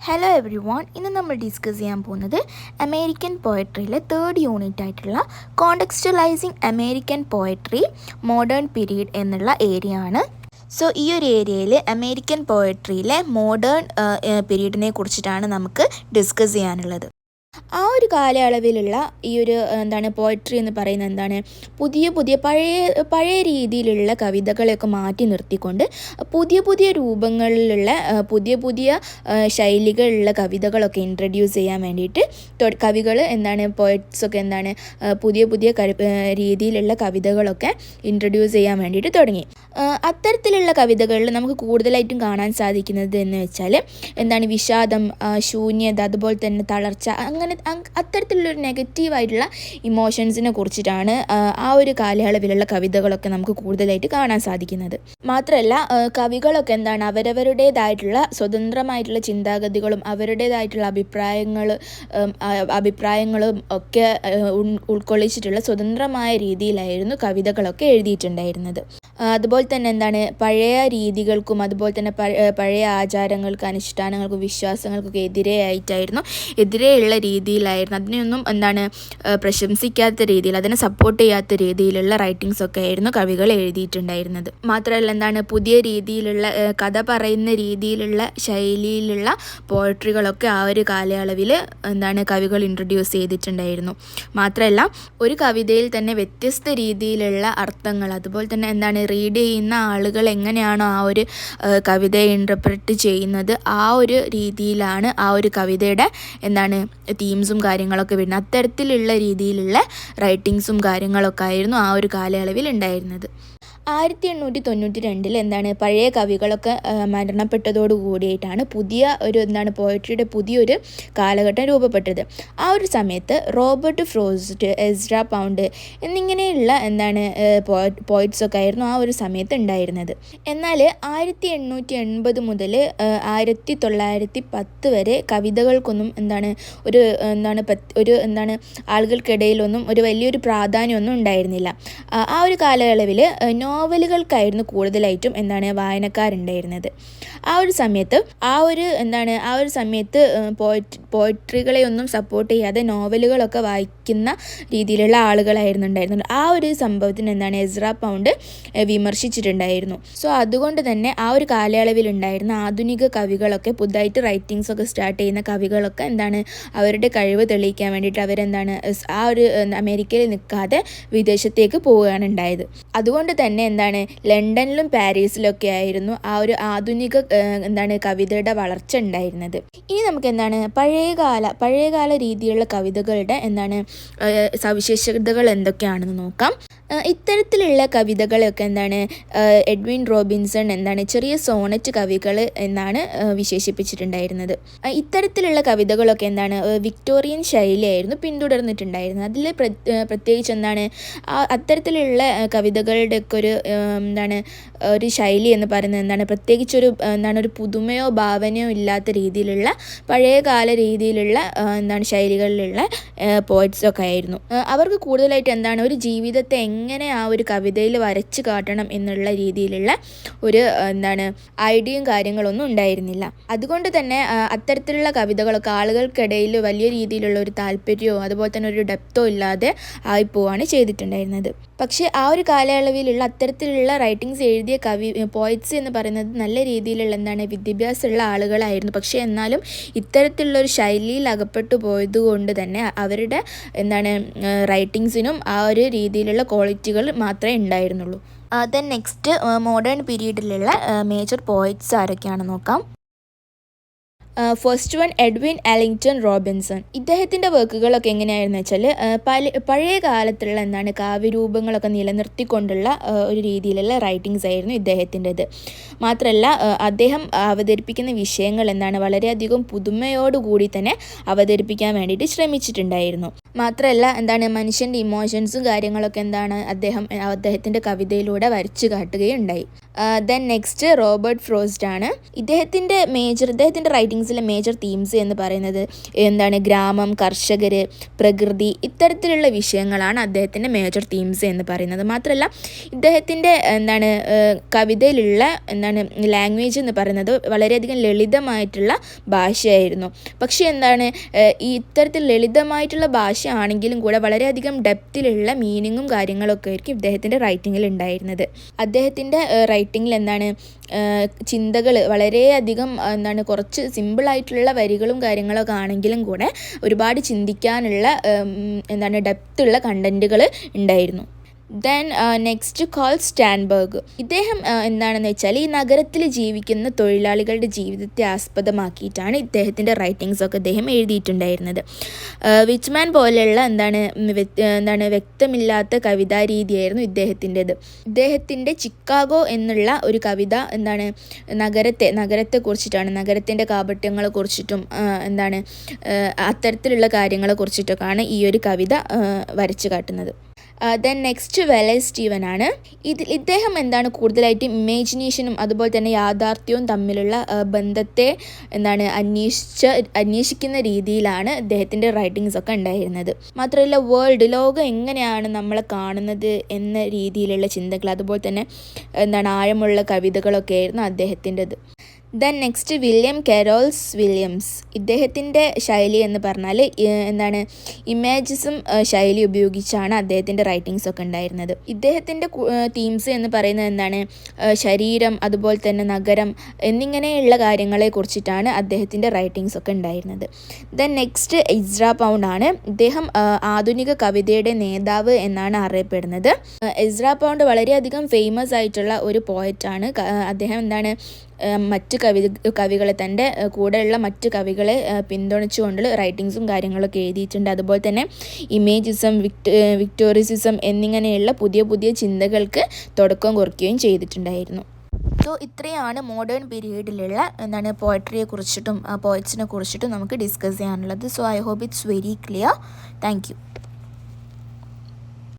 Hello every one, ഇന്ന് നമ്മൾ discuss ചെയ്യാൻ പോകുന്നത് അമേരിക്കൻ പോയട്രിയിലെ തേർഡ് യൂണിറ്റ് ആയിട്ടുള്ള കോണ്ടെക്സ്റ്റലൈസിങ് അമേരിക്കൻ പോയട്രി മോഡേൺ പീരീഡ് എന്നുള്ള ഏരിയ ആണ്. സോ ഈ ഒരു ഏരിയയിൽ അമേരിക്കൻ പോയട്രിയിലെ മോഡേൺ പീരീഡിനെ കുറിച്ചിട്ടാണ് നമുക്ക് ഡിസ്കസ് ചെയ്യാനുള്ളത്. ആ ഒരു കാലയളവിലുള്ള ഈ ഒരു പോയട്രി എന്ന് പറയുന്നത് പുതിയ പഴയ രീതിയിലുള്ള കവിതകളെയൊക്കെ മാറ്റി നിർത്തിക്കൊണ്ട് പുതിയ രൂപങ്ങളിലുള്ള പുതിയ ശൈലികളുള്ള കവിതകളൊക്കെ ഇൻട്രൊഡ്യൂസ് ചെയ്യാൻ വേണ്ടിയിട്ട് കവികൾ പോയറ്റ്സൊക്കെ പുതിയ രീതിയിലുള്ള കവിതകളൊക്കെ ഇൻട്രൊഡ്യൂസ് ചെയ്യാൻ വേണ്ടിയിട്ട് തുടങ്ങി. അത്തരത്തിലുള്ള കവിതകളിൽ നമുക്ക് കൂടുതലായിട്ടും കാണാൻ സാധിക്കുന്നത് എന്ന് വെച്ചാൽ വിഷാദം, ശൂന്യത, അതുപോലെ തന്നെ തളർച്ച, അത്തരത്തിലുള്ളൊരു നെഗറ്റീവായിട്ടുള്ള ഇമോഷൻസിനെ കുറിച്ചിട്ടാണ് ആ ഒരു കാലയളവിലുള്ള കവിതകളൊക്കെ നമുക്ക് കൂടുതലായിട്ട് കാണാൻ സാധിക്കുന്നത്. മാത്രമല്ല കവികളൊക്കെ അവരവരുടേതായിട്ടുള്ള സ്വതന്ത്രമായിട്ടുള്ള ചിന്താഗതികളും അവരുടേതായിട്ടുള്ള അഭിപ്രായങ്ങളും ഒക്കെ ഉൾക്കൊള്ളിച്ചിട്ടുള്ള സ്വതന്ത്രമായ രീതിയിലായിരുന്നു കവിതകളൊക്കെ എഴുതിയിട്ടുണ്ടായിരുന്നത്. അതുപോലെ തന്നെ പഴയ രീതികൾക്കും അതുപോലെ തന്നെ പഴയ ആചാരങ്ങൾക്കും അനുഷ്ഠാനങ്ങൾക്കും വിശ്വാസങ്ങൾക്കൊക്കെ എതിരെയുള്ള രീതിയിലായിരുന്നു. അതിനെയൊന്നും പ്രശംസിക്കാത്ത രീതിയിൽ, അതിനെ സപ്പോർട്ട് ചെയ്യാത്ത രീതിയിലുള്ള റൈറ്റിങ്സ് ഒക്കെ ആയിരുന്നു കവികൾ എഴുതിയിട്ടുണ്ടായിരുന്നത്. മാത്രമല്ല പുതിയ രീതിയിലുള്ള കഥ പറയുന്ന രീതിയിലുള്ള ശൈലിയിലുള്ള പോയട്രികളൊക്കെ ആ ഒരു കാലയളവിൽ കവികൾ ഇൻട്രൊഡ്യൂസ് ചെയ്തിട്ടുണ്ടായിരുന്നു. മാത്രമല്ല ഒരു കവിതയിൽ തന്നെ വ്യത്യസ്ത രീതിയിലുള്ള അർത്ഥങ്ങൾ, അതുപോലെ തന്നെ റീഡ് ചെയ്യുന്ന ആളുകൾ എങ്ങനെയാണോ ആ ഒരു കവിതയെ ഇൻ്റർപ്രറ്റ് ചെയ്യുന്നത് ആ ഒരു രീതിയിലാണ് ആ ഒരു കവിതയുടെ തീംസും കാര്യങ്ങളൊക്കെ വരുന്നത്. അത്തരത്തിലുള്ള രീതിയിലുള്ള റൈറ്റിങ്സും കാര്യങ്ങളൊക്കെ ആയിരുന്നു ആ ഒരു കാലയളവിൽ ഉണ്ടായിരുന്നത്. 1892 പഴയ കവികളൊക്കെ മരണപ്പെട്ടതോടു കൂടിയിട്ടാണ് പുതിയ ഒരു പോയട്രിയുടെ പുതിയൊരു കാലഘട്ടം രൂപപ്പെട്ടത്. ആ ഒരു സമയത്ത് റോബർട്ട് ഫ്രോസ്റ്റ്, എസ്ര പൗണ്ട് എന്നിങ്ങനെയുള്ള പോയറ്റ്സൊക്കെ ആയിരുന്നു ആ ഒരു സമയത്ത് ഉണ്ടായിരുന്നത്. എന്നാൽ 1880 മുതൽ 1910 വരെ കവിതകൾക്കൊന്നും ഒരു ആളുകൾക്കിടയിലൊന്നും ഒരു വലിയൊരു പ്രാധാന്യമൊന്നും ഉണ്ടായിരുന്നില്ല. ആ ഒരു കാലയളവിൽ നോവലുകൾക്കായിരുന്നു കൂടുതലായിട്ടും വായനക്കാരുണ്ടായിരുന്നത്. ആ ഒരു സമയത്ത് പോയട്രികളെ ഒന്നും സപ്പോർട്ട് ചെയ്യാതെ നോവലുകളൊക്കെ വായിക്കുന്ന രീതിയിലുള്ള ആളുകളായിരുന്നു ഉണ്ടായിരുന്നത്. ആ ഒരു സംഭവത്തിന് എസ്ര പൗണ്ട് വിമർശിച്ചിട്ടുണ്ടായിരുന്നു. സോ അതുകൊണ്ട് തന്നെ ആ ഒരു കാലയളവിൽ ഉണ്ടായിരുന്ന ആധുനിക കവികളൊക്കെ പുതുതായിട്ട് റൈറ്റിങ്സ് ഒക്കെ സ്റ്റാർട്ട് ചെയ്യുന്ന കവികളൊക്കെ അവരുടെ കഴിവ് തെളിയിക്കാൻ വേണ്ടിയിട്ട് ആ ഒരു അമേരിക്കയിൽ നിൽക്കാതെ വിദേശത്തേക്ക് പോവുകയാണ് ഉണ്ടായത്. അതുകൊണ്ട് തന്നെ ലണ്ടനിലും പാരീസിലൊക്കെ ആയിരുന്നു ആ ഒരു ആധുനിക കവിതയുടെ വളർച്ച ഉണ്ടായിരുന്നത്. ഇനി നമുക്ക് പഴയകാല രീതിയിലുള്ള കവിതകളുടെ സവിശേഷതകൾ എന്തൊക്കെയാണെന്ന് നോക്കാം. ഇത്തരത്തിലുള്ള കവിതകളൊക്കെ എഡ്വിൻ റോബിൻസൺ ചെറിയ സോണറ്റ് കവികൾ എന്നാണ് വിശേഷിപ്പിച്ചിട്ടുണ്ടായിരുന്നത്. ഇത്തരത്തിലുള്ള കവിതകളൊക്കെ വിക്ടോറിയൻ ശൈലിയായിരുന്നു പിന്തുടർന്നിട്ടുണ്ടായിരുന്നത്. അതിൽ പ്രത്യേകിച്ച് അത്തരത്തിലുള്ള കവിതകളുടെ ഒക്കെ ഒരു ശൈലി എന്ന് പറയുന്നത് പ്രത്യേകിച്ചൊരു ഒരു പുതുമയോ ഭാവനയോ ഇല്ലാത്ത രീതിയിലുള്ള പഴയകാല രീതിയിലുള്ള ശൈലികളിലുള്ള പോയറ്റ്സൊക്കെ ആയിരുന്നു. അവർക്ക് കൂടുതലായിട്ട് ഒരു ജീവിതത്തെ എങ്ങനെ ആ ഒരു കവിതയിൽ വരച്ച് കാട്ടണം എന്നുള്ള രീതിയിലുള്ള ഒരു ഐഡിയയും കാര്യങ്ങളൊന്നും ഉണ്ടായിരുന്നില്ല. അതുകൊണ്ട് തന്നെ അത്തരത്തിലുള്ള കവിതകളൊക്കെ ആളുകൾക്കിടയിൽ വലിയ രീതിയിലുള്ള ഒരു താല്പര്യമോ അതുപോലെ തന്നെ ഒരു ഡെപ്തോ ഇല്ലാതെ ആയിപ്പോവാണ് ചെയ്തിട്ടുണ്ടായിരുന്നത്. പക്ഷേ ആ ഒരു കാലയളവിലുള്ള അത്തരത്തിലുള്ള റൈറ്റിങ്സ് എഴുതിയ പോയറ്റ്സ് എന്ന് പറയുന്നത് നല്ല രീതിയിലുള്ള വിദ്യാഭ്യാസമുള്ള ആളുകളായിരുന്നു. പക്ഷേ എന്നാലും ഇത്തരത്തിലുള്ളൊരു ശൈലിയിൽ അകപ്പെട്ടു പോയതുകൊണ്ട് തന്നെ അവരുടെ റൈറ്റിങ്സിനും ആ ഒരു രീതിയിലുള്ള ക്വാളിറ്റികൾ മാത്രമേ ഉണ്ടായിരുന്നുള്ളൂ. ദെൻ നെക്സ്റ്റ് മോഡേൺ പീരീഡിലുള്ള മേജർ പോയറ്റ്സ് ആരൊക്കെയാണെന്ന് നോക്കാം. First one, Edwin Arlington Robinson. ഇദ്ദേഹത്തിൻ്റെ വർക്കുകളൊക്കെ എങ്ങനെയായിരുന്നു വെച്ചാൽ പഴയ കാലത്തുള്ള കാവ്യരൂപങ്ങളൊക്കെ നിലനിർത്തിക്കൊണ്ടുള്ള ഒരു രീതിയിലുള്ള റൈറ്റിങ്സ് ആയിരുന്നു ഇദ്ദേഹത്തിൻ്റെത്. മാത്രമല്ല അദ്ദേഹം അവതരിപ്പിക്കുന്ന വിഷയങ്ങൾ വളരെയധികം പുതുമയോടുകൂടി തന്നെ അവതരിപ്പിക്കാൻ വേണ്ടിയിട്ട് ശ്രമിച്ചിട്ടുണ്ടായിരുന്നു. മാത്രമല്ല മനുഷ്യൻ്റെ ഇമോഷൻസും കാര്യങ്ങളൊക്കെ അദ്ദേഹത്തിൻ്റെ കവിതയിലൂടെ വരച്ചു കാട്ടുകയുണ്ടായി. ദെൻ നെക്സ്റ്റ് റോബർട്ട് ഫ്രോസ്റ്റ് ആണ്. ഇദ്ദേഹത്തിൻ്റെ റൈറ്റിങ്സ് റൈറ്റിങ്സിലെ മേജർ തീംസ് എന്ന് പറയുന്നത് എന്താണ് ഗ്രാമം, കർഷകർ, പ്രകൃതി, ഇത്തരത്തിലുള്ള വിഷയങ്ങളാണ് അദ്ദേഹത്തിൻ്റെ മേജർ തീംസ് എന്ന് പറയുന്നത്. മാത്രമല്ല ഇദ്ദേഹത്തിൻ്റെ കവിതയിലുള്ള ലാംഗ്വേജ് എന്ന് പറയുന്നത് വളരെയധികം ലളിതമായിട്ടുള്ള ഭാഷയായിരുന്നു. പക്ഷേ ഈ ഇത്തരത്തിൽ ലളിതമായിട്ടുള്ള ഭാഷയാണെങ്കിലും കൂടെ വളരെയധികം ഡെപ്തിലുള്ള മീനിങ്ങും കാര്യങ്ങളൊക്കെ ആയിരിക്കും ഇദ്ദേഹത്തിൻ്റെ റൈറ്റിങ്ങിൽ ഉണ്ടായിരുന്നത്. അദ്ദേഹത്തിൻ്റെ റൈറ്റിങ്ങിൽ ചിന്തകൾ വളരെയധികം കുറച്ച് സിമ്പിളായിട്ടുള്ള വരികളും കാര്യങ്ങളൊക്കെ ആണെങ്കിലും കൂടെ ഒരുപാട് ചിന്തിക്കാനുള്ള ഡെപ്തുള്ള കണ്ടൻറ്റുകൾ ഉണ്ടായിരുന്നു. Then next Carl Sandburg. ഇദ്ദേഹം എന്താണെന്ന് വെച്ചാൽ ഈ നഗരത്തിൽ ജീവിക്കുന്ന തൊഴിലാളികളുടെ ജീവിതത്തെ ആസ്പദമാക്കിയിട്ടാണ് ഇദ്ദേഹത്തിൻ്റെ റൈറ്റിങ്സൊക്കെ അദ്ദേഹം എഴുതിയിട്ടുണ്ടായിരുന്നത്. വിച്ച്മാൻ പോലെയുള്ള വ്യക്തമില്ലാത്ത കവിതാ രീതിയായിരുന്നു ഇദ്ദേഹത്തിൻ്റെത്. ഇദ്ദേഹത്തിൻ്റെ ചിക്കാഗോ എന്നുള്ള ഒരു കവിത നഗരത്തെ കുറിച്ചിട്ടാണ്, നഗരത്തിൻ്റെ കാപട്യങ്ങളെ കുറിച്ചിട്ടും അത്തരത്തിലുള്ള കാര്യങ്ങളെ കുറിച്ചിട്ടൊക്കെയാണ് ഈ ഒരു കവിത വരച്ചു കാട്ടുന്നത്. ദെൻ നെക്സ്റ്റ് വെലസ് സ്റ്റീവൻ ആണ്. ഇദ്ദേഹം കൂടുതലായിട്ട് ഇമാജിനേഷനും അതുപോലെ തന്നെ യാഥാർത്ഥ്യവും തമ്മിലുള്ള ബന്ധത്തെ അന്വേഷിക്കുന്ന രീതിയിലാണ് ഇദ്ദേഹത്തിൻ്റെ റൈറ്റിങ്സ് ഒക്കെ ഉണ്ടായിരുന്നത്. മാത്രമല്ല ലോകം എങ്ങനെയാണ് നമ്മളെ കാണുന്നത് എന്ന രീതിയിലുള്ള ചിന്തകൾ, അതുപോലെ തന്നെ ആഴമുള്ള കവിതകളൊക്കെ ആയിരുന്നു അദ്ദേഹത്തിൻ്റെത്. Then next William Carlos Williams. ഇദ്ദേഹത്തിൻ്റെ ശൈലി എന്ന് പറഞ്ഞാൽ ഇമേജസും ശൈലി ഉപയോഗിച്ചാണ് അദ്ദേഹത്തിൻ്റെ റൈറ്റിങ്സ് ഒക്കെ ഉണ്ടായിരുന്നത്. ഇദ്ദേഹത്തിൻ്റെ തീംസ് എന്ന് പറയുന്നത് ശരീരം, അതുപോലെ തന്നെ നഗരം എന്നിങ്ങനെയുള്ള കാര്യങ്ങളെ കുറിച്ചിട്ടാണ് അദ്ദേഹത്തിൻ്റെ റൈറ്റിങ്സ് ഒക്കെ ഉണ്ടായിരുന്നത്. ദെൻ നെക്സ്റ്റ് എസ്രാ പൗണ്ട് ആണ്. ഇദ്ദേഹം ആധുനിക കവിതയുടെ നേതാവ് എന്നാണ് അറിയപ്പെടുന്നത്. എസ്രാ പൗണ്ട് വളരെയധികം ഫേമസ് ആയിട്ടുള്ള ഒരു പോയറ്റാണ്. അദ്ദേഹം മറ്റ് കവികളെ, തൻ്റെ കൂടെയുള്ള മറ്റ് കവികളെ പിന്തുണച്ചുകൊണ്ട് റൈറ്റിങ്സും കാര്യങ്ങളൊക്കെ എഴുതിയിട്ടുണ്ട്. അതുപോലെ തന്നെ ഇമേജിസം, വിക്ടോറിസിസം എന്നിങ്ങനെയുള്ള പുതിയ പുതിയ ചിന്തകൾക്ക് തുടക്കം കുറിക്കുകയും ചെയ്തിട്ടുണ്ടായിരുന്നു. സോ ഇത്രയാണ് മോഡേൺ പീരീഡിലുള്ള പോയട്രിയെ കുറിച്ചിട്ടും പോയറ്റ്സിനെ കുറിച്ചിട്ടും നമുക്ക് ഡിസ്കസ് ചെയ്യാനുള്ളത്. So I hope it's very clear. Thank U.